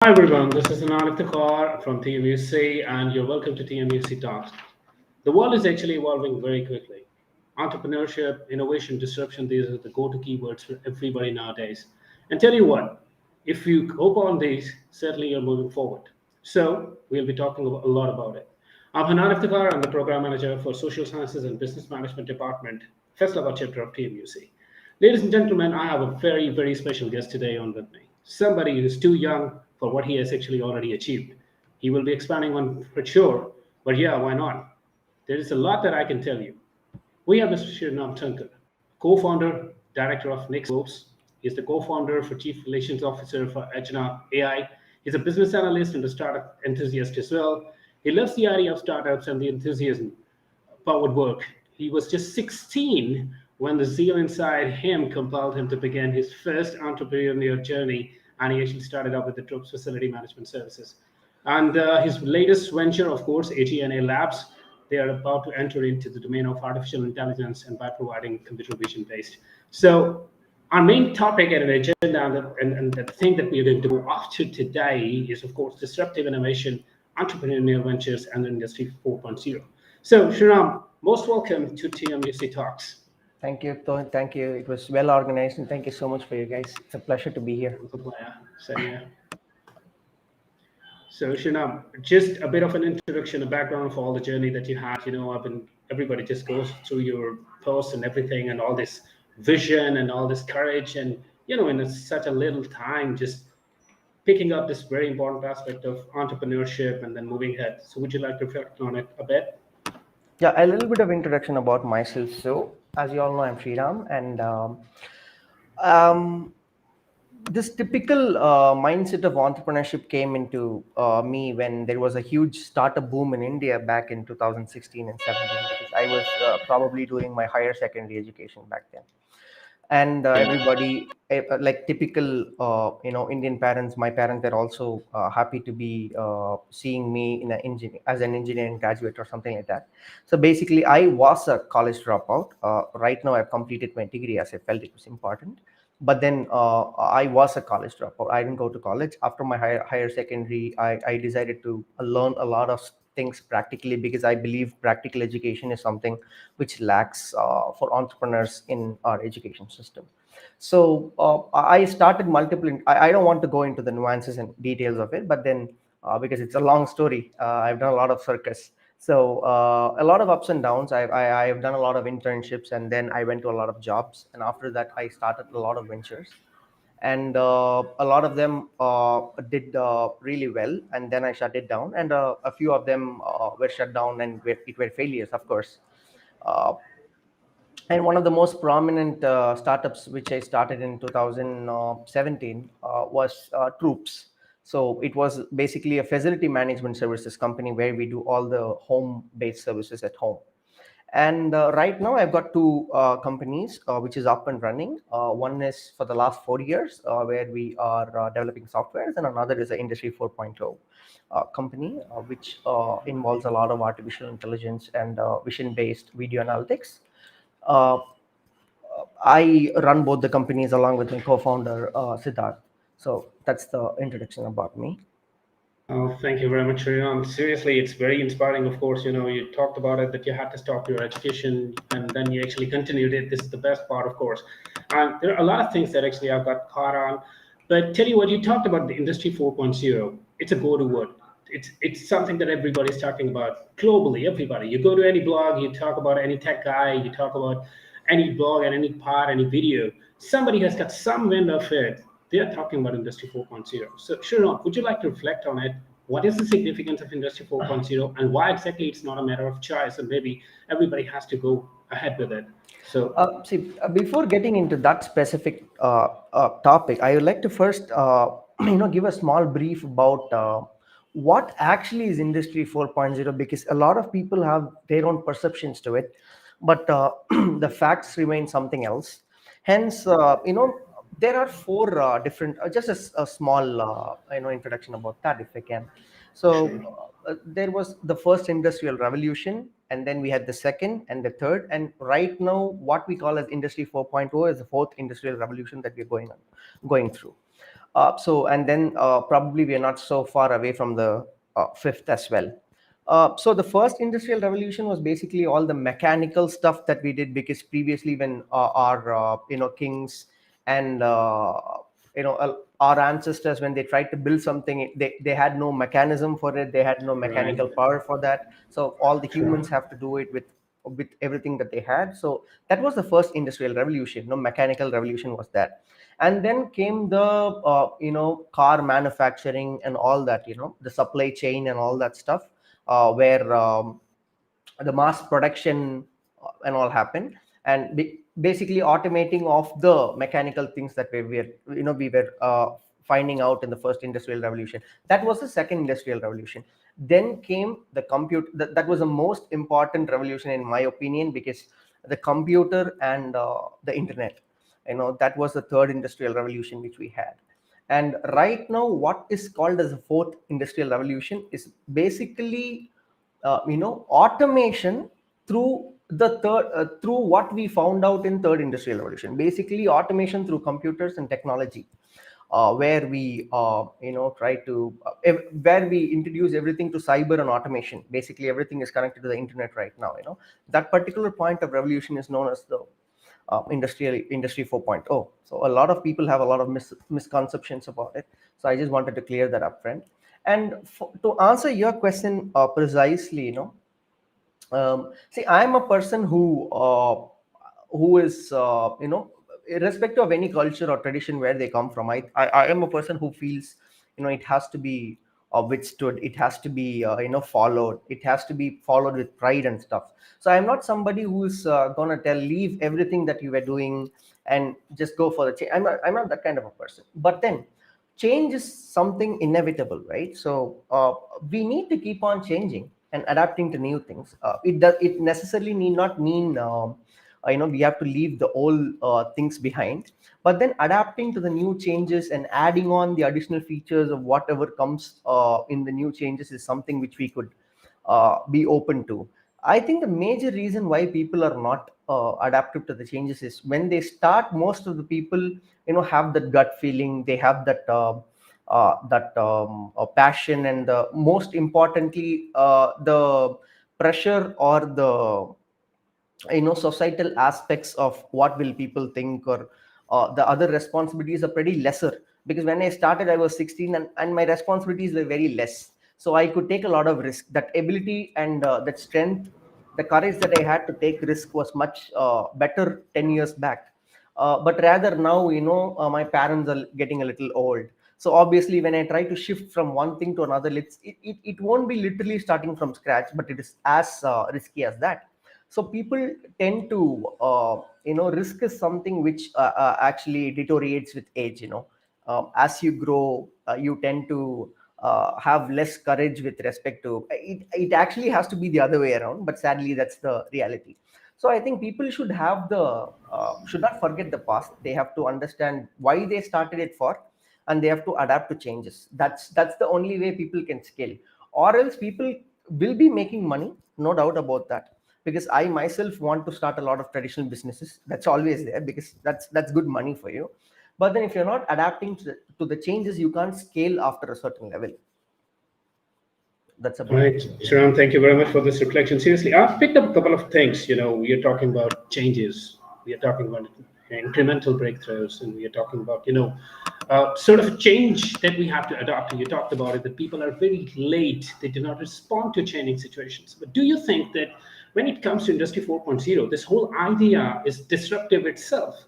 Hi everyone, this is Entrepreneurial from TMUC and you're welcome to TMUC Talks. The world is actually evolving very quickly. Entrepreneurship, innovation, disruption, these are the go-to keywords for everybody nowadays. And tell you what, if you hope on these, certainly you're moving forward. So we'll be talking a lot about it. I'm Hanan Iftikhar, I'm the Program Manager for Social Sciences and Business Management Department, first level chapter of TMUC. Ladies and gentlemen, I have a very, very special guest today on with me. Somebody who's too young for what he has actually already achieved. He will be expanding on for sure, but yeah, why not? There is a lot that I can tell you. We have Mr. Shrinam Thankar, co-founder, director of Next Scopes. He's the co-founder for Chief Relations Officer for Ajna AI. He's a business analyst and a startup enthusiast as well. He loves the idea of startups and the enthusiasm powered work. He was just 16 when the zeal inside him compelled him to begin his first entrepreneurial journey, and he actually started out with the Troops Facility Management Services. And his latest venture, of course, AGNA Labs, they are about to enter into the domain of artificial intelligence and by providing computer vision based. So, our main topic and agenda and the thing that we are going to go after today is, of course, disruptive innovation, entrepreneurial ventures, and Industry 4.0. So, Shriram, most welcome to TMUC Talks. Thank you, Tohin. Thank you. It was well organized, and thank you so much for you guys. It's a pleasure to be here. Yeah, same here. So, Shriram, just a bit of an introduction, a background for all the journey that you had. I've been everybody just goes through your posts and everything, and all this vision and all this courage, and in such a little time, just picking up this very important aspect of entrepreneurship and then moving ahead. So, would you like to reflect on it a bit? Yeah, a little bit of introduction about myself. So, as you all know, I'm Sriram, and um, this typical mindset of entrepreneurship came into me when there was a huge startup boom in India back in 2016 and 17, because I was probably doing my higher secondary education back then. And everybody, like typical Indian parents, my parents were also happy to be seeing me in as an engineering graduate or something like that. So basically I was a college dropout. Right now I've completed my degree as I felt it was important, but then I was a college dropout. I didn't go to college. After my higher secondary, I decided to learn a lot of things practically, because I believe practical education is something which lacks for entrepreneurs in our education system. So I started multiple. I don't want to go into the nuances and details of it, but then because it's a long story, I've done a lot of circus. So a lot of ups and downs. I have done a lot of internships, and then I went to a lot of jobs, and after that I started a lot of ventures, and a lot of them did really well, and then I shut it down, and a few of them were shut down and it were failures, of course. uh, and one of the most prominent startups which I started in 2017 was Troops. So it was basically a facility management services company where we do all the home based services at home. And right now I've got two companies which is up and running. One is for the last 4 years, where we are developing softwares, and another is an Industry 4.0 company, which involves a lot of artificial intelligence and vision based video analytics. uh, I run both the companies along with my co-founder Siddharth. So that's the introduction about me. Oh, thank you very much, Sriram. Seriously, it's very inspiring. Of course, you talked about it that you had to stop your education and then you actually continued it. This is the best part, of course. And there are a lot of things that actually I've got caught on. But tell you what, you talked about the Industry 4.0. It's a go-to word. It's something that everybody's talking about globally. Everybody, you go to any blog, you talk about any tech guy, you talk about any blog and any part, any video. Somebody has got some wind of it. They are talking about Industry 4.0. So, Sriram, would you like to reflect on it? What is the significance of Industry 4.0 and why exactly it's not a matter of choice and maybe everybody has to go ahead with it? So, See, before getting into that specific topic, I would like to first, give a small brief about what actually is Industry 4.0, because a lot of people have their own perceptions to it, but the facts remain something else. Hence, there are four different. Just a small, introduction about that, if I can. So sure. there was the first industrial revolution, and then we had the second and the third, and right now what we call as Industry 4.0 is the fourth industrial revolution that we're going through. So and then probably we are not so far away from the fifth as well. So the first industrial revolution was basically all the mechanical stuff that we did, because previously when our kings and our ancestors, when they tried to build something, they had no mechanism for it, they had no Right. mechanical power for that, so all the True. humans have to do it with everything that they had. So that was the first industrial revolution. No, mechanical revolution was that. And then came the car manufacturing and all that, the supply chain and all that stuff, where the mass production and all happened, and basically automating of the mechanical things that we were finding out in the first industrial revolution. That was the second industrial revolution. Then came the computer. That was the most important revolution in my opinion, because the computer and the internet, that was the third industrial revolution which we had. And right now what is called as the fourth industrial revolution is basically automation through the through what we found out in third industrial revolution, basically automation through computers and technology, where we try to where we introduce everything to cyber and automation. Basically everything is connected to the internet right now. That particular point of revolution is known as the industry 4.0. So a lot of people have a lot of misconceptions about it, so I just wanted to clear that up front. And to answer your question precisely, see, I'm a person who is irrespective of any culture or tradition where they come from. I am a person who feels it has to be withstood, it has to be followed, it has to be followed with pride and stuff. So I'm not somebody who's gonna tell leave everything that you were doing and just go for the change. I'm not that kind of a person. But then change is something inevitable, right? So we need to keep on changing and adapting to new things. It necessarily need not mean we have to leave the old things behind, but then adapting to the new changes and adding on the additional features of whatever comes in the new changes is something which we could be open to. I think the major reason why people are not adaptive to the changes is when they start, most of the people have that gut feeling, they have that passion, and most importantly the pressure or the societal aspects of what will people think, or the other responsibilities are pretty lesser. Because when I started I was 16, and my responsibilities were very less, so I could take a lot of risk. That ability and that strength, the courage that I had to take risk was much better 10 years back. But rather now, my parents are getting a little old, so obviously when I try to shift from one thing to another, it won't be literally starting from scratch, but it is as risky as that. So people tend to risk is something which actually deteriorates with age. As you grow, you tend to have less courage with respect to it. It actually has to be the other way around, but sadly that's the reality. So I think people should have the should not forget the past. They have to understand why they started it for, and they have to adapt to changes. That's the only way people can scale. Or else people will be making money, no doubt about that, because I myself want to start a lot of traditional businesses. That's always there, because that's good money for you. But then if you're not adapting to the changes, you can't scale after a certain level. That's about Right, it. Sharon, thank you very much for this reflection. Seriously, I've picked up a couple of things. We are talking about changes, we are talking about incremental breakthroughs, and we are talking about, sort of a change that we have to adopt. And you talked about it, that people are very late, they do not respond to changing situations. But do you think that when it comes to Industry 4.0, this whole idea is disruptive itself?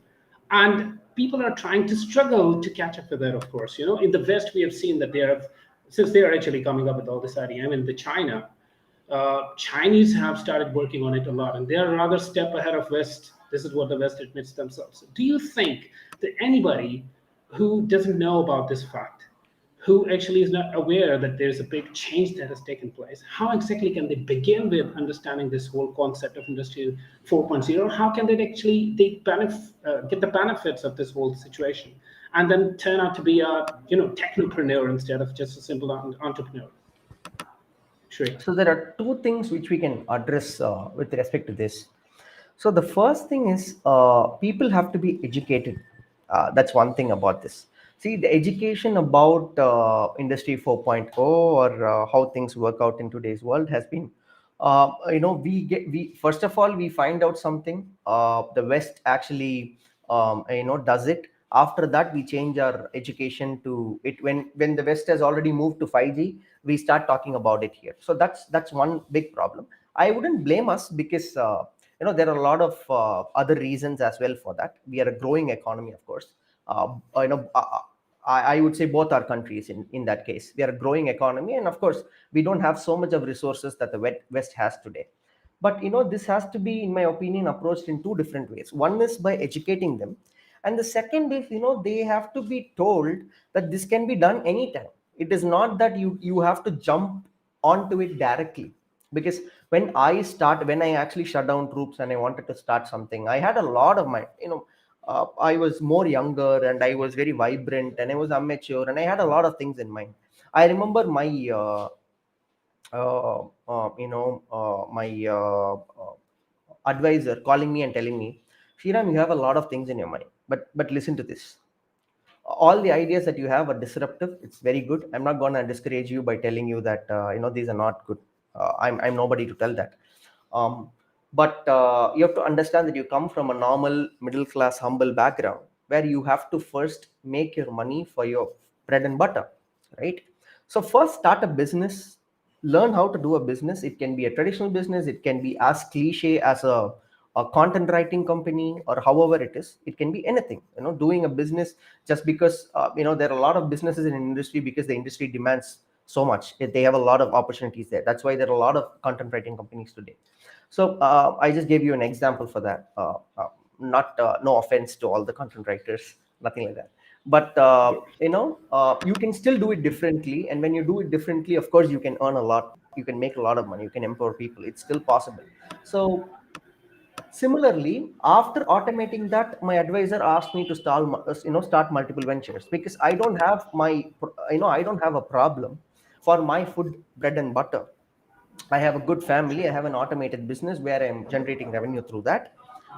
And people are trying to struggle to catch up with that, of course. In the West, we have seen that since they are actually coming up with all this idea. I mean, the Chinese have started working on it a lot, and they are rather step ahead of West. This is what the West admits themselves. Do you think that anybody who doesn't know about this fact, who actually is not aware that there's a big change that has taken place, how exactly can they begin with understanding this whole concept of Industry 4.0? How can they actually get the benefits of this whole situation, and then turn out to be a technopreneur instead of just a simple entrepreneur? Sure. So there are two things which we can address with respect to this. So the first thing is people have to be educated. That's one thing about this. See, the education about industry 4.0 or how things work out in today's world has been, we first of all we find out something. The West actually, does it. After that, we change our education to it. When the West has already moved to 5G, we start talking about it here. So that's one big problem. I wouldn't blame us because there are a lot of other reasons as well for that. We are a growing economy, of course. Uh, you know, I would say both our countries in that case. We are a growing economy, and of course, we don't have so much of resources that the West has today. But this has to be, in my opinion, approached in two different ways. One is by educating them, and the second is they have to be told that this can be done anytime. It is not that you have to jump onto it directly, because when I actually shut down troops and I wanted to start something, I had a lot of my I was more younger and I was very vibrant and I was amateur and I had a lot of things in mind. I remember my advisor calling me and telling me, Shriram, you have a lot of things in your mind, but listen to this. All the ideas that you have are disruptive. It's very good. I'm not going to discourage you by telling you that these are not good. I'm nobody to tell that. um, but you have to understand that you come from a normal middle class humble background where you have to first make your money for your bread and butter, right? So first start a business, learn how to do a business. It can be a traditional business, it can be as cliche as a content writing company, or however it is, it can be anything. Doing a business just because there are a lot of businesses in industry because the industry demands so much. They have a lot of opportunities there. That's why there are a lot of content writing companies today. So I just gave you an example for that. Not No offense to all the content writers, nothing like that. But you can still do it differently, and when you do it differently, of course, you can earn a lot. You can make a lot of money. You can empower people. It's still possible. So similarly, after automating that, my advisor asked me to start multiple ventures because I don't have a problem for my food, bread and butter. I have a good family. I have an automated business where I'm generating revenue through that.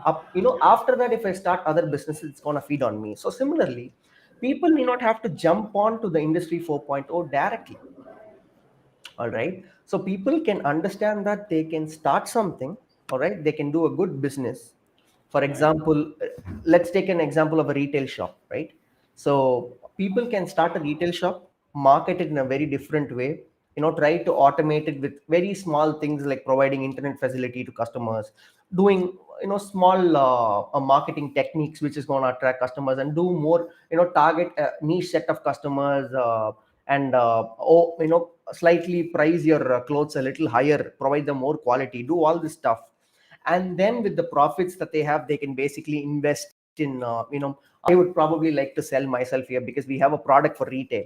After that, if I start other businesses, it's going to feed on me. So similarly, people need not have to jump on to the industry 4.0 directly. All right. So people can understand that they can start something. All right. They can do a good business. For example, let's take an example of a retail shop, right? So people can start a retail shop, market it in a very different way. Try to automate it with very small things like providing internet facility to customers, doing small marketing techniques which is going to attract customers, and do more target a niche set of customers, and slightly price your clothes a little higher, provide them more quality, do all this stuff. And then with the profits that they have, they can basically invest in I would probably like to sell myself here because we have a product for retail.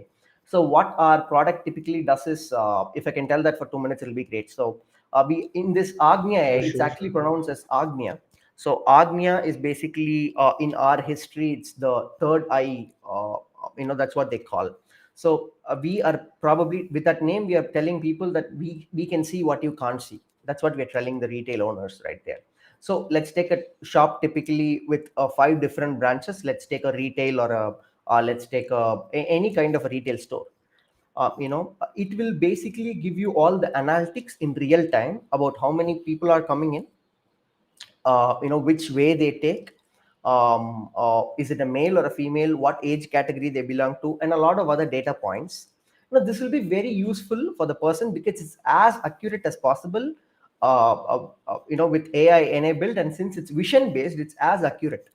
So what our product typically does is, if I can tell that for 2 minutes, it'll be great. So we in this Agnya, Yeah, it's sure, actually sure. pronounced as Agnya. So Agnya is basically, in our history, it's the third eye. That's what they call. So we are probably, with that name, we are telling people that we can see what you can't see. That's what we're telling the retail owners right there. So let's take a shop typically with five different branches. Let's take a retail, or let's take any kind of a retail store. It will basically give you all the analytics in real time about how many people are coming in, which way they take, is it a male or a female, what age category they belong to, and a lot of other data points. This will be very useful for the person because it's as accurate as possible, with AI enabled, and since it's vision based, it's as accurate.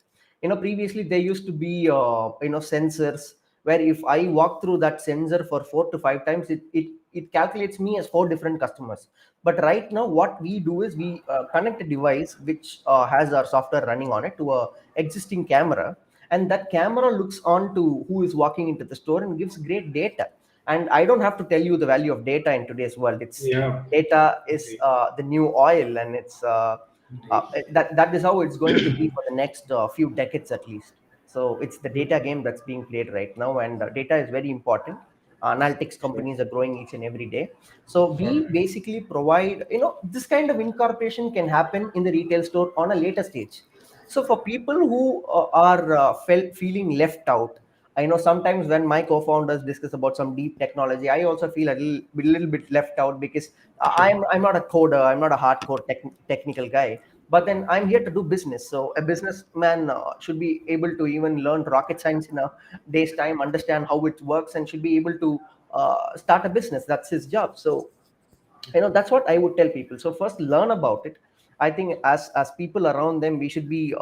Previously there used to be sensors where if I walk through that sensor for 4 to 5 times, it calculates me as four different customers. But right now what we do is we connect a device which has our software running on it to a existing camera, and that camera looks on to who is walking into the store and gives great data. And I don't have to tell you the value of data in today's world. It's Yeah, Data is indeed, the new oil, and it's indeed. that is how it's going to be for the next few decades at least. So it's the data game that's being played right now, and data is very important. Analytics Sure. companies are growing each and every day. So All we right. basically provide, this kind of incorporation can happen in the retail store on a later stage. So for people who are feeling left out, I know sometimes when my co-founders discuss about some deep technology, I also feel a little bit left out because Sure. I'm not a coder, I'm not a hardcore technical guy. But then I'm here to do business. So a businessman should be able to even learn rocket science in a day's time, understand how it works, and should be able to start a business. That's his job. So that's what I would tell people. So first learn about it. I think as people around them, we should be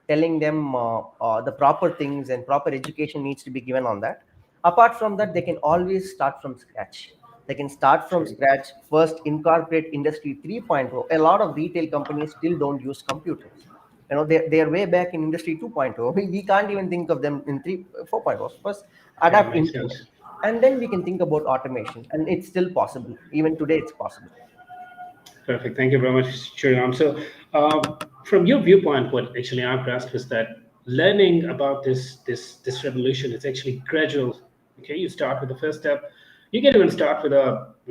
telling them the proper things, and proper education needs to be given on that. Apart from that, they can always start from scratch. They can start from Sure. scratch. First incorporate industry 3.0. A lot of retail companies still don't use computers. They're way back in industry 2.0. We can't even think of them in 3 4.0. First Yeah, adapt makes into it, sense. and then we can think about automation, and it's still possible. Even today it's possible. Perfect. Thank you very much, Sriram. So, from your viewpoint, what actually I'm impressed was that learning about this revolution is actually gradual. Okay, you start with the first step. You can even start with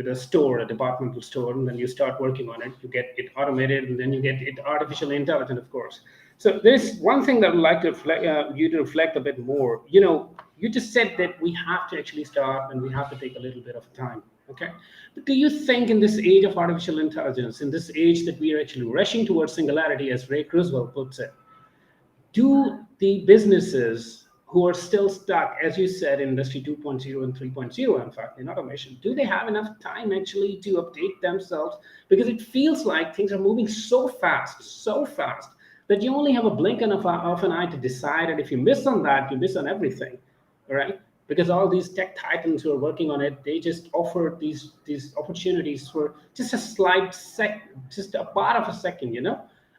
a store, a departmental store, and then you start working on it. You get it automated, and then you get it artificially intelligent, of course. So, there's one thing that I'd like to you to reflect a bit more. You just said that we have to actually start, and we have to take a little bit of time. Okay, but do you think in this age of artificial intelligence, in this age that we are actually rushing towards singularity, as Ray Kurzweil puts it, do the businesses who are still stuck, as you said, in industry 2.0 and 3.0, in fact, in automation, do they have enough time actually to update themselves? Because it feels like things are moving so fast, that you only have a blink of an eye to decide. And if you miss on that, you miss on everything, right? Because all these tech titans who are working on it, they just offer these opportunities for just a slight just a part of a second,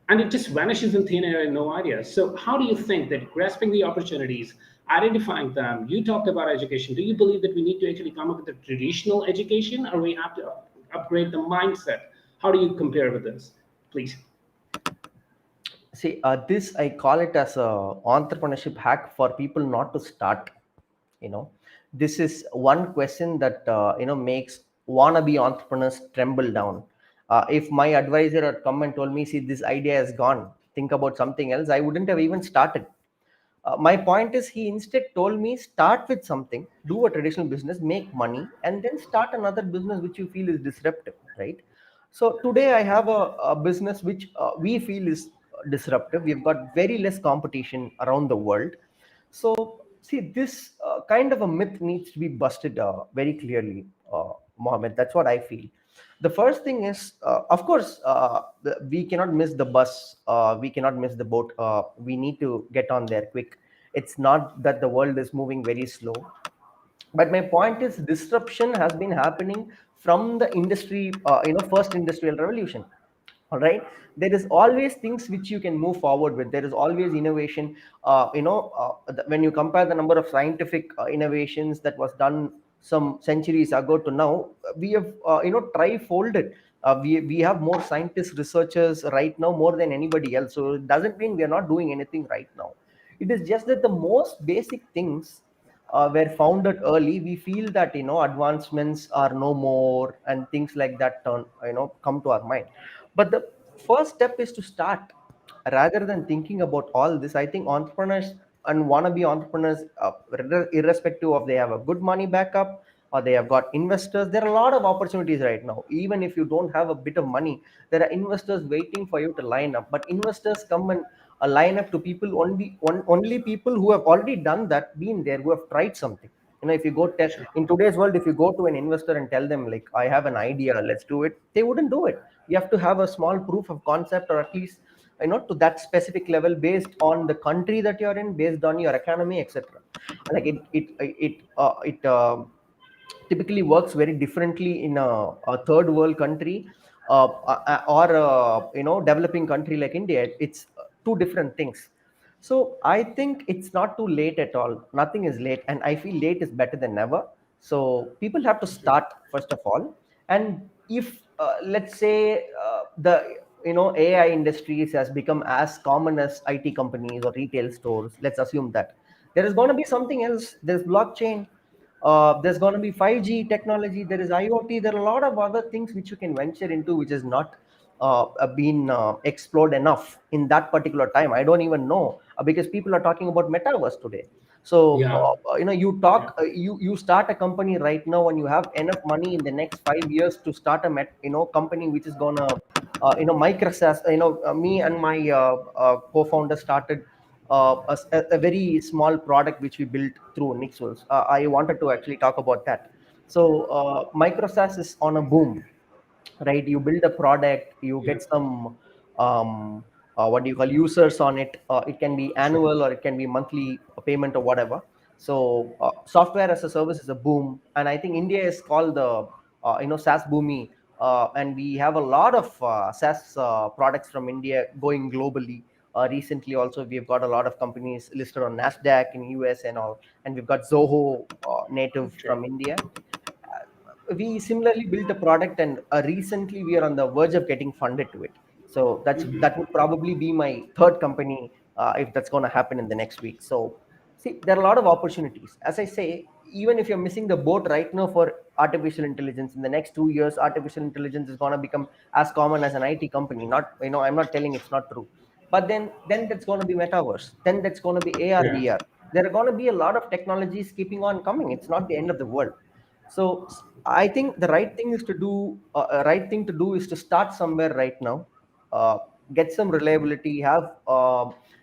and it just vanishes in thin air and no idea. So, how do you think that grasping the opportunities, identifying them, you talked about education. Do you believe that we need to actually come up with a traditional education, or we have to upgrade the mindset? How do you compare with this, please? See, this I call it as a entrepreneurship hack for people not to start. you know this is one question that makes wannabe entrepreneurs tremble down. If my advisor had come and told me, see, this idea is gone, think about something else, I wouldn't have even started. My point is, he instead told me, start with something, do a traditional business, make money, and then start another business which you feel is disruptive, right? So today I have a business which we feel is disruptive. We've got very less competition around the world. So see, this kind of a myth needs to be busted very clearly, Mohammed. That's what I feel. The first thing is, of course, we cannot miss the bus. We cannot miss the boat. We need to get on there quick. It's not that the world is moving very slow, but my point is, disruption has been happening from the industry, first industrial revolution. All right, there is always things which you can move forward with. There is always innovation. When you compare the number of scientific innovations that was done some centuries ago to now, we have tri-folded. We have more scientists, researchers right now, more than anybody else. So it doesn't mean we are not doing anything right now. It is just that the most basic things were founded early. We feel that advancements are no more, and things like that come to our mind. But the first step is to start. Rather than thinking about all this, I think entrepreneurs and wannabe entrepreneurs, irrespective of they have a good money backup or they have got investors, there are a lot of opportunities right now. Even if you don't have a bit of money, there are investors waiting for you to line up. But investors come and line up to people only people who have already done that, been there, who have tried something. If you go tell Sure. in today's world, if you go to an investor and tell them, like, I have an idea, let's do it, they wouldn't do it. You have to have a small proof of concept, or at least to that specific level, based on the country that you're in, based on your economy, etc. Like it typically works very differently in a third world country, or developing country like India. It's two different things. So I think it's not too late at all. Nothing is late, and I feel late is better than never. So people have to start first of all. And if let's say the AI industries has become as common as IT companies or retail stores, let's assume that there is going to be something else. There's blockchain, there's going to be 5G technology, there is IoT, there are a lot of other things which you can venture into, which is not been explored enough in that particular time. I don't even know, because people are talking about metaverse today. So Yeah. Yeah. you start a company right now, and you have enough money in the next 5 years to start a company which is gonna microsas me and my co-founder started a very small product which we built through Nixels. I wanted to actually talk about that. So microsas is on a boom, right? You build a product, you Yeah. get some what do you call users on it. It can be Sure. annual, or it can be monthly payment, or whatever. So software as a service is a boom, and I think India is called the SaaS boomy. And we have a lot of SaaS products from India going globally. Recently also we've got a lot of companies listed on Nasdaq in US and all, and we've got Zoho native Sure. from India. We similarly built a product, and recently we are on the verge of getting funded to it. So that would probably be my third company, if that's going to happen in the next week. So see, there are a lot of opportunities. As I say, even if you're missing the boat right now for artificial intelligence, in the next 2 years artificial intelligence is going to become as common as an IT company. Not, I'm not telling it's not true, but then that's going to be metaverse, then that's going to be AR Yeah. VR. There are going to be a lot of technologies keeping on coming. It's not the end of the world. So I think the right thing to do is to start somewhere right now, uh, get some reliability, have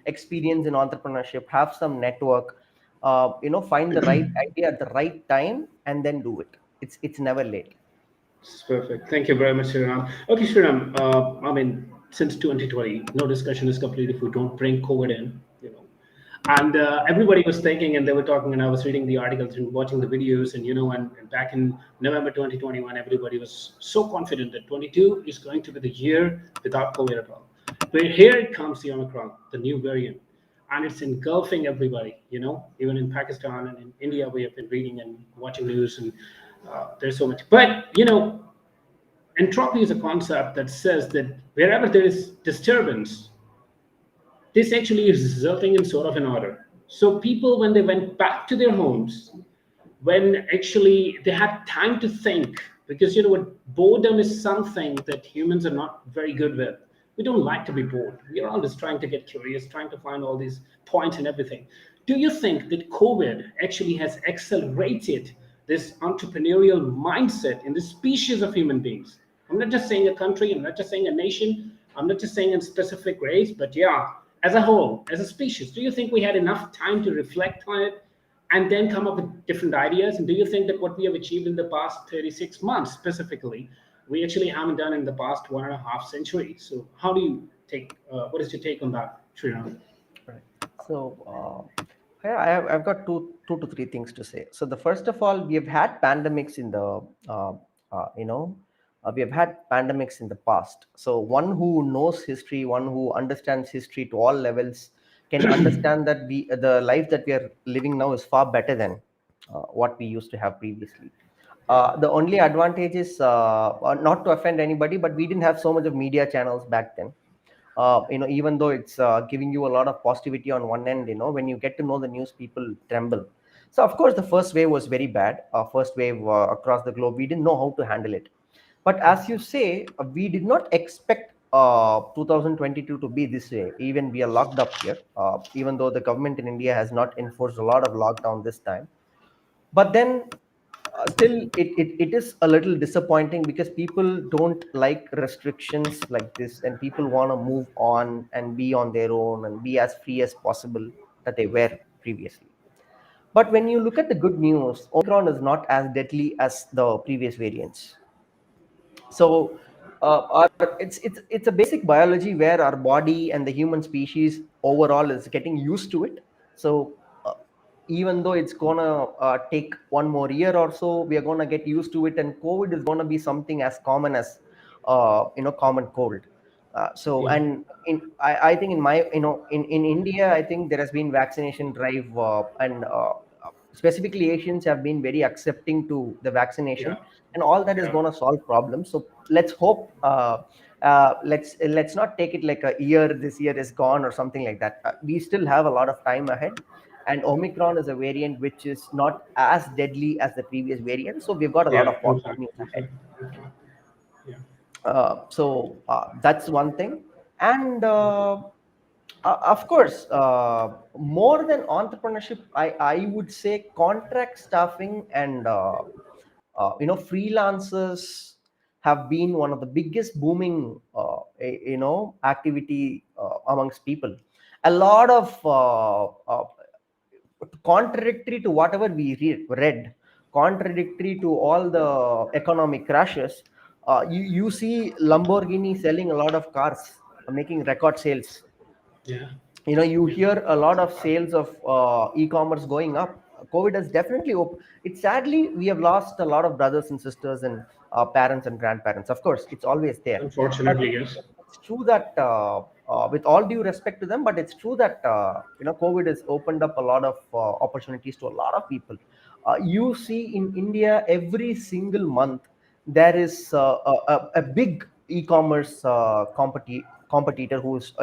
experience in entrepreneurship, have some network, find the right idea at the right time, and then do it. It's never late. It's perfect. Thank you very much, Sriram. Okay, Sriram. I mean, since 2020, no discussion is complete if we don't bring COVID in. And everybody was thinking, and they were talking, and I was reading the articles and watching the videos, and back in November 2021, everybody was so confident that 22 is going to be the year without COVID at all. But here it comes, the Omicron, the new variant, and it's engulfing everybody. Even in Pakistan and in India, we have been reading and watching news, and there's so much. But entropy is a concept that says that wherever there is disturbance, this actually is resulting in sort of an order. So people, when they went back to their homes, when actually they had time to think, because what, boredom is something that humans are not very good with. We don't like to be bored. We are always trying to get curious, trying to find all these points and everything. Do you think that COVID actually has accelerated this entrepreneurial mindset in the species of human beings? I'm not just saying a country, I'm not just saying a nation, I'm not just saying a specific race, but yeah, as a whole, as a species. Do you think we had enough time to reflect on it and then come up with different ideas? And do you think that what we have achieved in the past 36 months specifically, we actually haven't done in the past 1.5 centuries? So, how do you take? What is your take on that, Sriram? Right. So, yeah, I've got two to three things to say. So, the first of all, we have had pandemics in the, we have had pandemics in the past. So, one who knows history, one who understands history to all levels, can understand that the life that we are living now is far better than what we used to have previously. Yeah, The only advantage is, not to offend anybody, but we didn't have so much of media channels back then. Even though it's giving you a lot of positivity on one end, when you get to know the news, people tremble. So of course the first wave was very bad. First wave across the globe, we didn't know how to handle it. But as you say, we did not expect 2022 to be this way. Even we are locked up here, even though the government in India has not enforced a lot of lockdown this time. But then still it is a little disappointing, because people don't like restrictions like this, and people want to move on and be on their own and be as free as possible that they were previously. But when you look at the good news, Omicron is not as deadly as the previous variants. So it's a basic biology where our body and the human species overall is getting used to it. So uh, even though it's gonna take one more year or so, we are gonna get used to it, and COVID is gonna be something as common as common cold. So yeah, and I think in my in India, I think there has been vaccination drive, and specifically Asians have been very accepting to the yeah, vaccination, and all that is yeah, going to solve problems. So let's hope, let's not take it like a year, this year is gone or something like that. We still have a lot of time ahead, and Omicron is a variant which is not as deadly as the previous variant, so we've got a lot yeah. of positive Exactly, news ahead. exactly, exactly. Yeah, So that's one thing. And Of course, more than entrepreneurship, I would say contract staffing and freelancers have been one of the biggest booming activity amongst people. A lot of contradictory to whatever we read, contradictory to all the economic crashes. You see Lamborghini selling a lot of cars, making record sales. Yeah. You Yeah. hear a lot of sales of e-commerce going up. COVID has definitely it's sadly we have lost a lot of brothers and sisters and parents and grandparents. Of course it's always there, but Unfortunately, yes. it's true that with all due respect to them, but it's true that COVID has opened up a lot of opportunities to a lot of people. You see in India every single month there is a big e-commerce competitor who's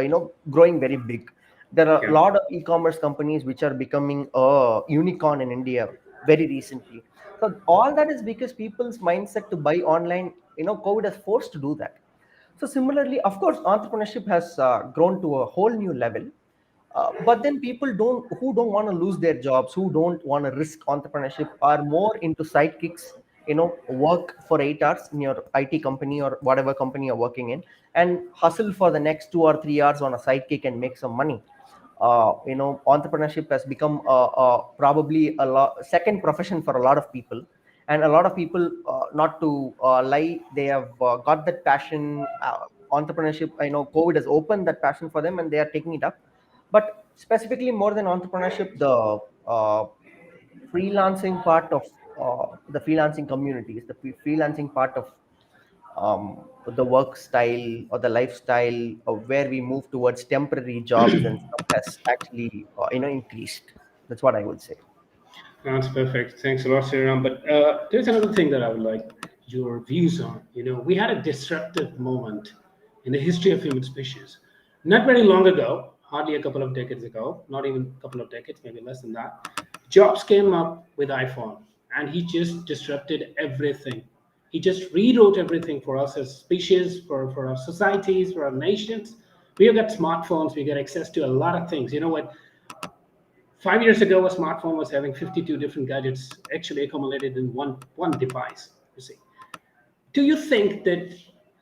growing very big. There are a Yeah. lot of e-commerce companies which are becoming a unicorn in India very recently. So all that is because people's mindset to buy online, COVID has forced to do that. So similarly, of course, entrepreneurship has grown to a whole new level. But then people who don't want to lose their jobs, who don't want to risk entrepreneurship, are more into sidekicks. Work for 8 hours in your IT company or whatever company you're working in, and hustle for the next 2 or 3 hours on a sidekick and make some money. Entrepreneurship has become probably a second profession for a lot of people, and a lot of people, not to lie, they have got that passion. Entrepreneurship, COVID has opened that passion for them, and they are taking it up. But specifically, more than entrepreneurship, the freelancing part of the freelancing community is the freelancing part of the work style or the lifestyle of where we move towards temporary jobs and stuff has actually increased. That's what I would say. That's perfect. Thanks a lot, Sriram. But there's another thing that I would like your views on. We had a disruptive moment in the history of human species. Not very long ago, hardly a couple of decades ago, not even a couple of decades, maybe less than that, Jobs came up with iPhone, and he just disrupted everything. He just rewrote everything for us as species, for our societies, for our nations. We have got smartphones, we get access to a lot of things. You know what? 5 years ago, a smartphone was having 52 different gadgets actually accumulated in one device. You see, do you think that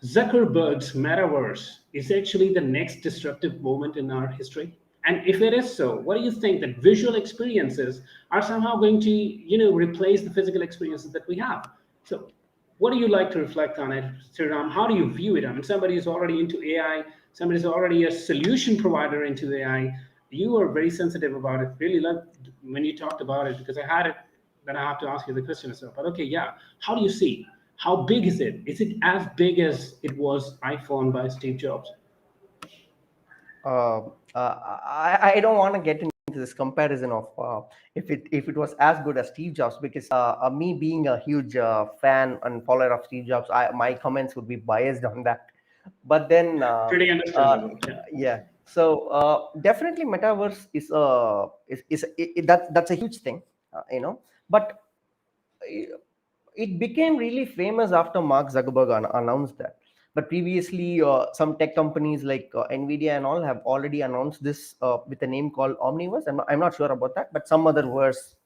Zuckerberg's metaverse is actually the next disruptive moment in our history? And if it is so, what do you think that visual experiences are somehow going to, replace the physical experiences that we have? So, what do you like to reflect on it, Sriram? How do you view it? I mean, somebody who's already into AI, somebody's already a solution provider into AI. You are very sensitive about it. Really loved when you talked about it because I had it. Then I have to ask you the question as well. But okay, yeah. How do you see? How big is it? Is it as big as it was iPhone by Steve Jobs? uh, I don't want to get into this comparison of if it was as good as Steve Jobs, because me being a huge fan and follower of Steve Jobs, my comments would be biased on that. But then, Pretty uh, understandable. Yeah. yeah. So definitely, metaverse that's a huge thing, But it became really famous after Mark Zuckerberg announced that. But previously, some tech companies like Nvidia and all have already announced this with a name called Omniverse. I'm not sure about that, but some other verse.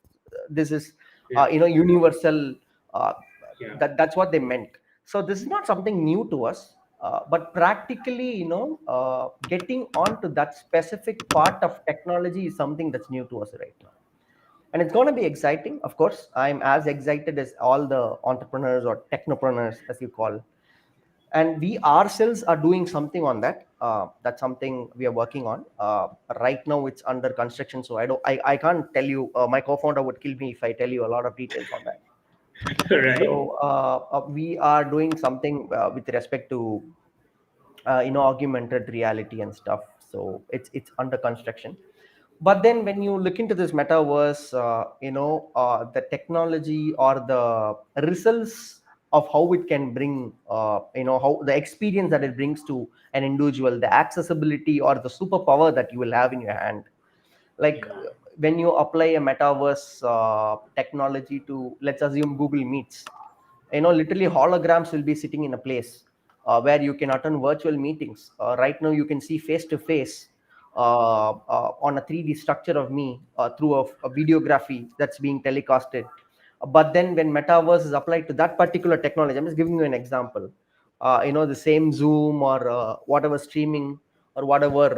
This is, Yeah. universal. Uh, Yeah. that's what they meant. So this is not something new to us, but practically, getting onto that specific part of technology is something that's new to us right now, and it's going to be exciting. Of course, I'm as excited as all the entrepreneurs or technopreneurs, as you call, and we ourselves are doing something on that. That's something we are working on right now. It's under construction, so I can't tell you. My co-founder would kill me if I tell you a lot of details on that. Right. So we are doing something with respect to augmented reality and stuff. So it's under construction. But then when you look into this metaverse, the technology or the results of how it can bring, how the experience that it brings to an individual, the accessibility or the superpower that you will have in your hand, like Yeah. when you apply a metaverse technology to, let's assume, Google Meets, literally holograms will be sitting in a place where you can attend virtual meetings. Right now you can see face to face on a 3D structure of me through a videography that's being telecasted. But then when metaverse is applied to that particular technology, I'm just giving you an example. The same Zoom or whatever streaming or whatever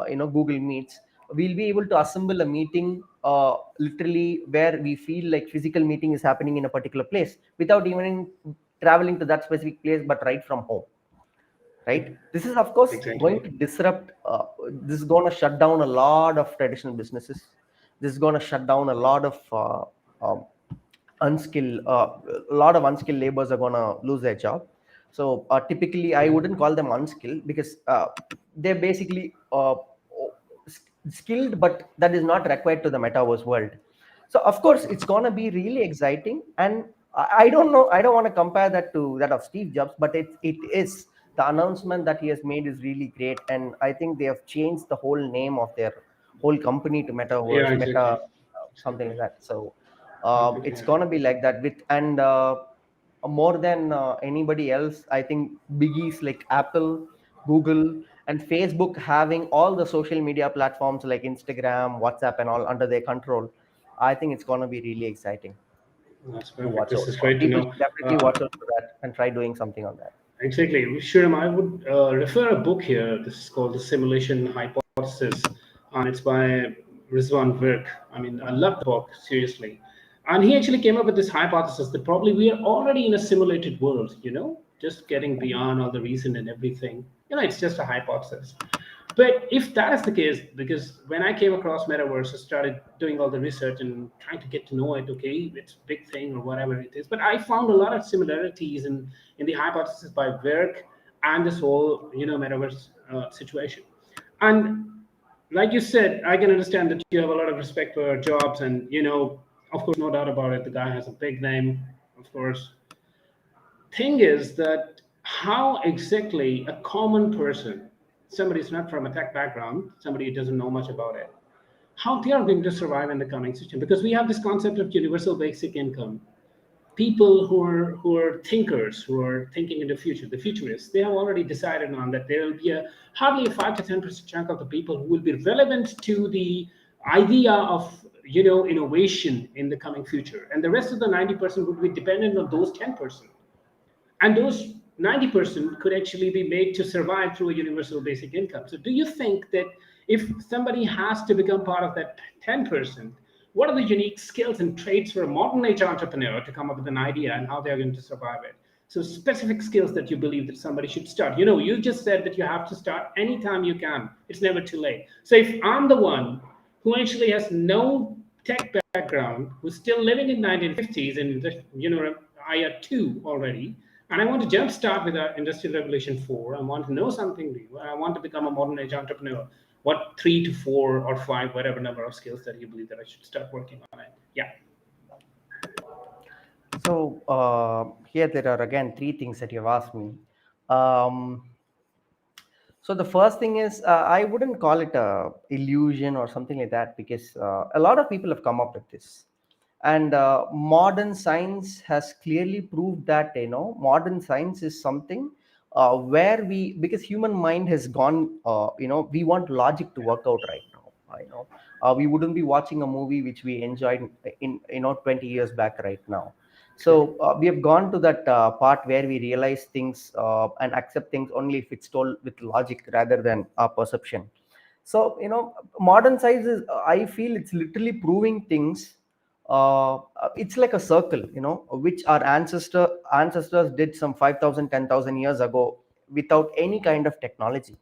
Google Meets, we'll be able to assemble a meeting literally where we feel like physical meeting is happening in a particular place without even traveling to that specific place, but right from home. Right, this is of course going Exactly. to disrupt, this is going to shut down a lot of traditional businesses. This is going to shut down a lot of um, unskilled, a lot of unskilled laborers are going to lose their job. So typically I wouldn't call them unskilled, because they're basically skilled, but that is not required to the metaverse world. So of course it's going to be really exciting. And I don't know, I don't want to compare that to that of Steve Jobs, but it is, the announcement that he has made is really great. And I think they have changed the whole name of their whole company to Yeah, Metaverse, Meta, exactly. something Exactly. like that. So Completely it's agree. gonna be like that with, and more than anybody else, I think biggies like Apple, Google, and Facebook having all the social media platforms like Instagram, WhatsApp, and all under their control, I think it's gonna be really exciting That's to perfect. watch This out is for. great to People know. should definitely watch out for that and try doing something on that. Exactly. Shuram, I would refer a book here. This is called The Simulation Hypothesis, and it's by Rizwan Virk. I mean, I love the book, seriously. And he actually came up with this hypothesis that probably we are already in a simulated world, just getting beyond all the reason and everything. It's just a hypothesis. But if that is the case, because when I came across Metaverse, I started doing all the research and trying to get to know it. Okay, it's a big thing or whatever it is. But I found a lot of similarities in the hypothesis by Werk and this whole Metaverse situation. And like you said, I can understand that you have a lot of respect for jobs, and of course, no doubt about it. The guy has a big name, of course. Thing is that how exactly a common person, somebody who's not from a tech background, somebody who doesn't know much about it, how they are going to survive in the coming system? Because we have this concept of universal basic income. People who are thinkers, who are thinking in the future, the futurists, they have already decided on that there will be a hardly a 5 to 10% chunk of the people who will be relevant to the idea of innovation in the coming future, and the rest of the 90% would be dependent on those 10%. And those 90% could actually be made to survive through a universal basic income. So do you think that if somebody has to become part of that 10%, what are the unique skills and traits for a modern age entrepreneur to come up with an idea and how they're going to survive it? So specific skills that you believe that somebody should start. You just said that you have to start anytime you can. It's never too late. So if I'm the one who actually has no tech background, who's still living in 1950s in the year 2 already, and I want to jumpstart with our Industrial Revolution 4. I want to know something new. I want to become a modern age entrepreneur. What 3 to 4 or 5, whatever number of skills that you believe that I should start working on it? Yeah. So here there are again three things that you've asked me. Um, so the first thing is, I wouldn't call it a illusion or something like that, because a lot of people have come up with this, and modern science has clearly proved that modern science is something where we, because human mind has gone, we want logic to work out right now. We wouldn't be watching a movie which we enjoyed in 20 years back right now. Okay. So we have gone to that part where we realize things and accept things only if it's told with logic rather than our perception. So modern science is, I feel it's literally proving things. It's like a circle, which our ancestors did some 5,000, 10,000 years ago without any kind of technology.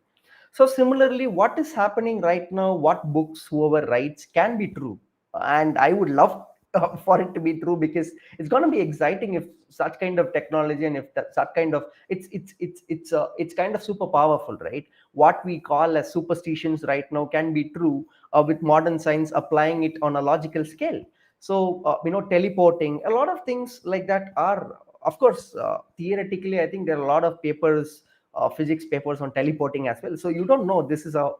So similarly, what is happening right now, what books whoever writes can be true, and I would love for it to be true, because it's going to be exciting if such kind of technology, and if that such kind of, it's kind of super powerful, right? What we call as superstitions right now can be true with modern science applying it on a logical scale. So teleporting, a lot of things like that are, of course, theoretically, I think there are a lot of papers, physics papers on teleporting as well. So you don't know, this is a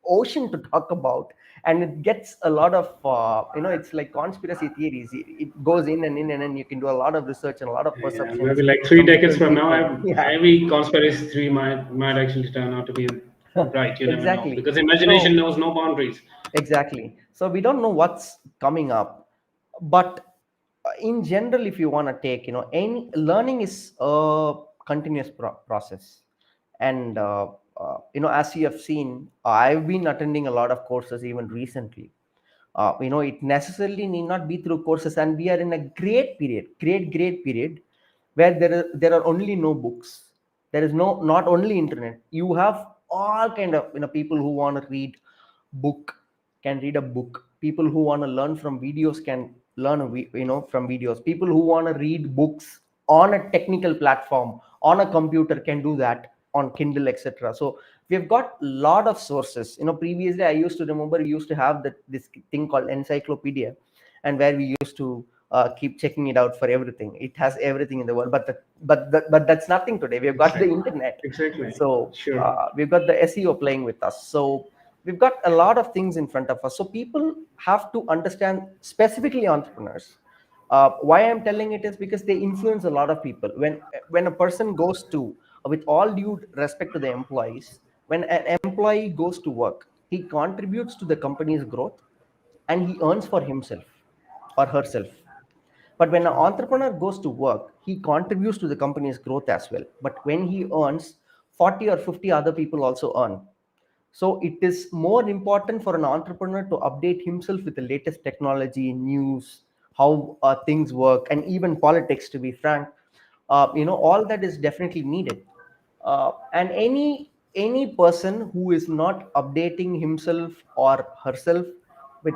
ocean to talk about, and it gets a lot of it's like conspiracy theories. It goes in and in, and then you can do a lot of research and a lot of Yeah, maybe perceptions like three from decades different from now, people. Yeah. every conspiracy theory might actually turn out to be Right, you never know Exactly. because imagination So knows no boundaries. exactly. So we don't know what's coming up, but in general, if you want to take, any learning is a continuous process, and as you have seen, I've been attending a lot of courses even recently. It necessarily need not be through courses, and we are in a great period, where there are only no books. There is no not only internet. You have all kind of people who want to read book can read a book. People who want to learn from videos can learn from videos. People who want to read books on a technical platform on a computer can do that on Kindle, etc. So we've got a lot of sources. Previously I used to remember we used to have this thing called encyclopedia, and where we used to keep checking it out for everything. It has everything in the world, but that's nothing today. We've got the Exactly. internet. Exactly. So Sure. we've got the SEO playing with us. So we've got a lot of things in front of us. So people have to understand, specifically entrepreneurs. Why I'm telling it is because they influence a lot of people. When a person goes to, with all due respect to the employees, when an employee goes to work, he contributes to the company's growth, and he earns for himself or herself. But when an entrepreneur goes to work, he contributes to the company's growth as well. But when he earns, 40 or 50 other people also earn. So it is more important for an entrepreneur to update himself with the latest technology, news, how things work, and even politics. To be frank, all that is definitely needed. And any person who is not updating himself or herself with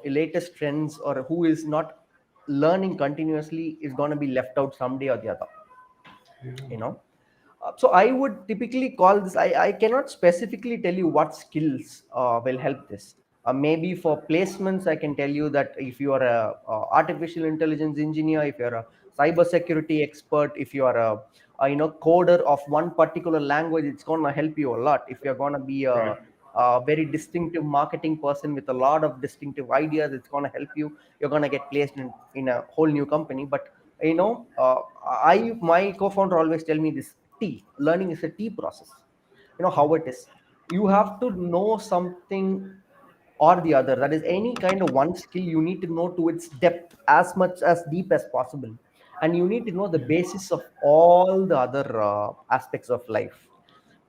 latest trends, or who is not learning continuously, is going to be left out someday or the other. You know so I would typically call this, I cannot specifically tell you what skills will help this. Maybe for placements, I can tell you that if you are a artificial intelligence engineer, if you're a cyber security expert, if you are a coder of one particular language, it's going to help you a lot. If you're going to be Right. a very distinctive marketing person with a lot of distinctive ideas, it's going to help you. You're going to get placed in a whole new company. But you know uh, my co-founder always tell me this: T learning is a T process. How it is. You have to know something or the other. That is, any kind of one skill you need to know to its depth, as much as deep as possible, and you need to know the basis of all the other aspects of life.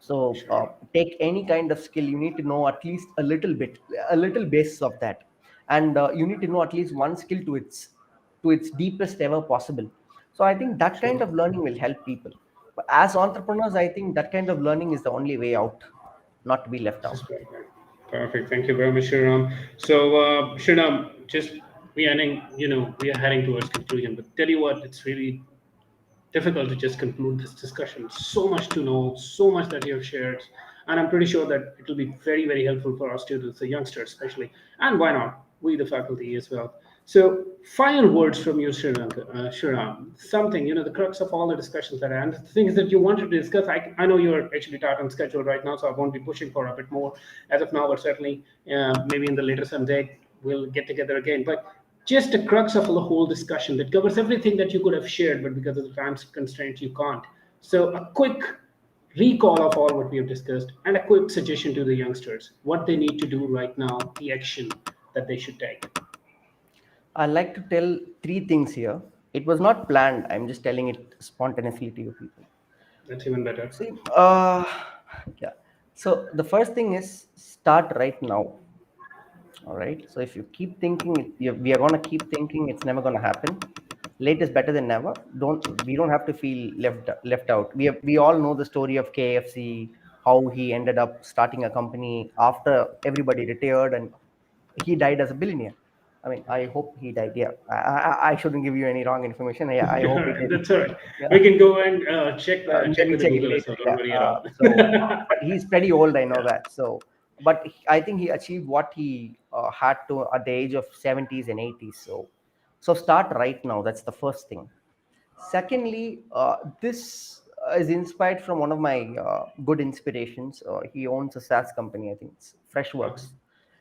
So Sure. take any kind of skill, you need to know at least a little bit, a little basis of that, and you need to know at least one skill to its deepest ever possible. So I think that kind Sure. of learning will help people. But as entrepreneurs, I think that kind of learning is the only way out, not to be left This is out. perfect. Perfect. Thank you very much, Shriram. So, Shriram, just we are heading towards conclusion. But tell you what, it's really difficult to just conclude this discussion. So much to know, so much that you have shared, and I'm pretty sure that it will be very, very helpful for our students, the youngsters especially, and why not we, the faculty, as well. So, final words from you, Shriram. Something, the crux of all the discussions that I and the things that you wanted to discuss. I know you're actually tight on schedule right now, so I won't be pushing for a bit more as of now, but certainly maybe in the later someday we'll get together again. But just a crux of the whole discussion that covers everything that you could have shared, but because of the time constraints, you can't. So, a quick recall of all what we have discussed and a quick suggestion to the youngsters what they need to do right now, the action that they should take. I like to tell three things here. It was not planned, I'm just telling it spontaneously to you people. That's even better. See, yeah. So the first thing is, start right now. All right. So if you keep thinking, we are gonna keep thinking, it's never gonna happen. Late is better than never. We don't have to feel left out. We all know the story of KFC, how he ended up starting a company after everybody retired, and he died as a billionaire. I mean, I hope he died. Yeah, I shouldn't give you any wrong information. I hope he didn't. That's all right. Yeah. We can go and check Maybe with the check it Google as later. well. Don't Yeah. worry at all. But he's pretty old. I know that. So, but I think he achieved what he had to at the age of 70s and 80s. So start right now. That's the first thing. Secondly, this is inspired from one of my good inspirations. He owns a SaaS company. I think it's Okay. Freshworks.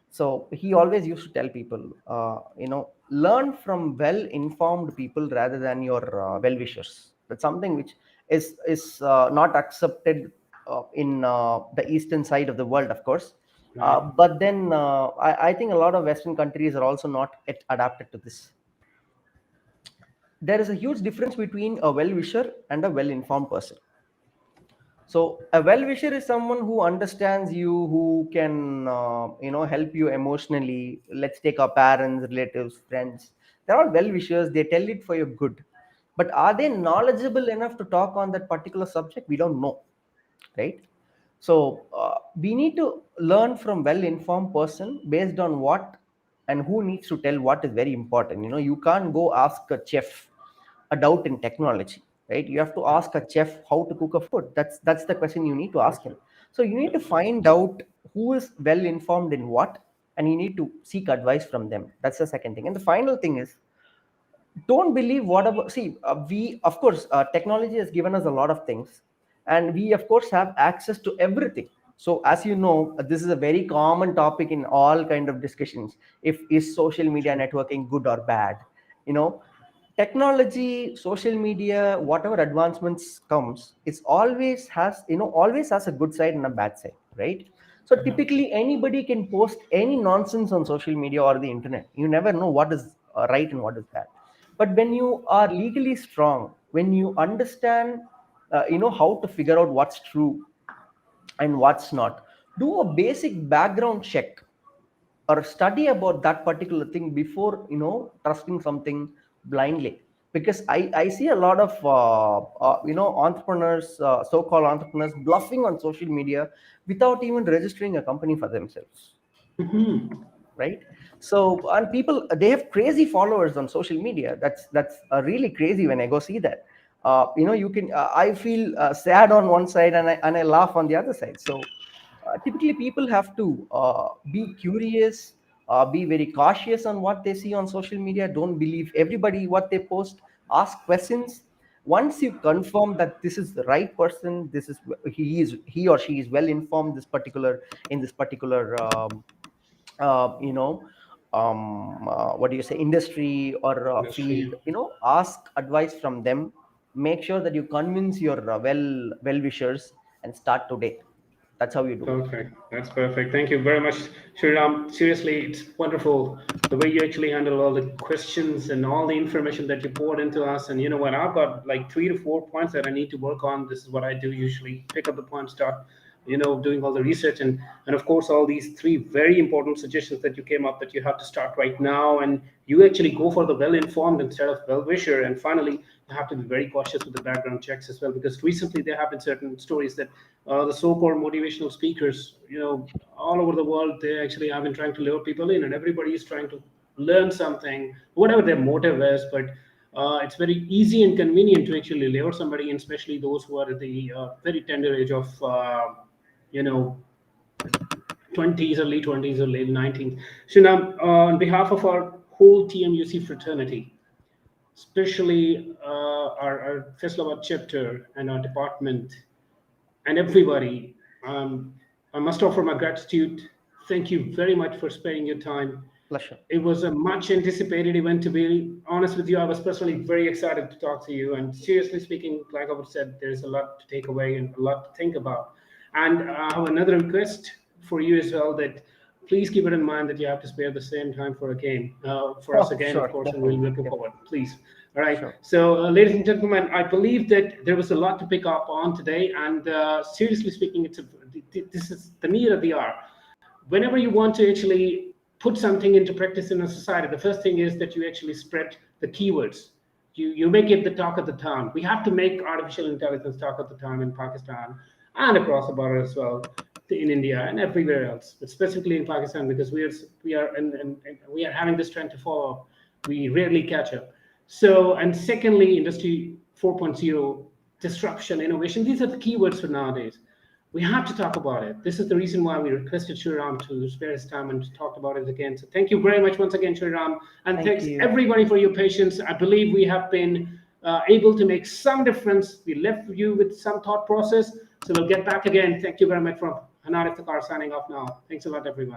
So he always used to tell people, learn from well-informed people rather than your well-wishers. That's something which is not accepted in the eastern side of the world, of course. Right. But then I think a lot of Western countries are also not yet adapted to this. There is a huge difference between a well-wisher and a well-informed person. So a well-wisher is someone who understands you, who can help you emotionally. Let's take our parents, relatives, friends. They're all well-wishers. They tell it for your good. But are they knowledgeable enough to talk on that particular subject? We don't know, right? So we need to learn from well-informed person based on what and who needs to tell what is very important. You can't go ask a chef a doubt in technology, right? You have to ask a chef how to cook a food. That's the question you need to ask him. So you need to find out who is well informed in what, and you need to seek advice from them. That's the second thing. And the final thing is, don't believe whatever. See, we of course, technology has given us a lot of things, and we of course have access to everything. So as you know, this is a very common topic in all kind of discussions. If is social media True. networking good or bad? you know Technology, social media, whatever advancements comes, it's always has a good side and a bad side, right? So Uh-huh. typically anybody can post any nonsense on social media or the internet. You never know what is right and what is bad. But when you are legally strong, when you understand how to figure out what's true and what's not, do a basic background check or study about that particular thing before trusting something blindly. Because I see a lot of entrepreneurs, so-called entrepreneurs, bluffing on social media without even registering a company for themselves, Mhm. right? So, and people, they have crazy followers on social media. That's really crazy when I go see that. You can I feel sad on one side, and I laugh on the other side. So typically people have to be curious, be very cautious on what they see on social media. Don't believe everybody what they post. Ask questions. Once you confirm that this is the right person, he or she is well informed this particular uh, you know what do you say, industry or Industry. field, ask advice from them. Make sure that you convince your well wishers and start today. That's how you do it. Perfect. That's perfect. Thank you very much, Sriram. Seriously, it's wonderful the way you actually handle all the questions and all the information that you poured into us. And you know what? I've got like 3 to 4 points that I need to work on. This is what I do usually: pick up the points, start, doing all the research, and of course all these three very important suggestions that you came up that you have to start right now, and you actually go for the well-informed instead of well-wisher. And finally, you have to be very cautious with the background checks as well, because recently there have been certain stories that the so-called motivational speakers, all over the world, they actually have been trying to lure people in, and everybody is trying to learn something, whatever their motive is. But it's very easy and convenient to actually lure somebody in, especially those who are at the very tender age of, you know, 20s, early 20s, or late 19s. So now, on behalf of our whole TMUC fraternity, especially our Feslabad chapter and our department, and everybody, I must offer my gratitude. Thank you very much for sparing your time. Pleasure. It was a much anticipated event. To be honest with you, I was personally very excited to talk to you. And seriously speaking, like I said, there's a lot to take away and a lot to think about. And I have another request for you as well, that please keep it in mind that you have to spare the same time for a game, for us Oh, again, of sure, course, and we'll be definitely, looking forward. definitely. Please. All right. Sure. So, ladies and gentlemen, I believe that there was a lot to pick up on today. And seriously speaking, this is the need of the hour. Whenever you want to actually put something into practice in a society, the first thing is that you actually spread the keywords. You make it the talk of the town. We have to make artificial intelligence talk of the town in Pakistan and across the border as well, in India and everywhere else, but specifically in Pakistan, because we are having this trend to follow up. We rarely catch up. So, and secondly, Industry 4.0, disruption, innovation. These are the keywords for nowadays. We have to talk about it. This is the reason why we requested Shriram to spare his time and to talk about it again. So thank you very much once again, Shriram. And Thank thanks you. everybody for your patience. I believe we have been able to make some difference. We left you with some thought process. So we'll get back again. Thank you very much from Hanar Iftikhar signing off now. Thanks a lot, everyone.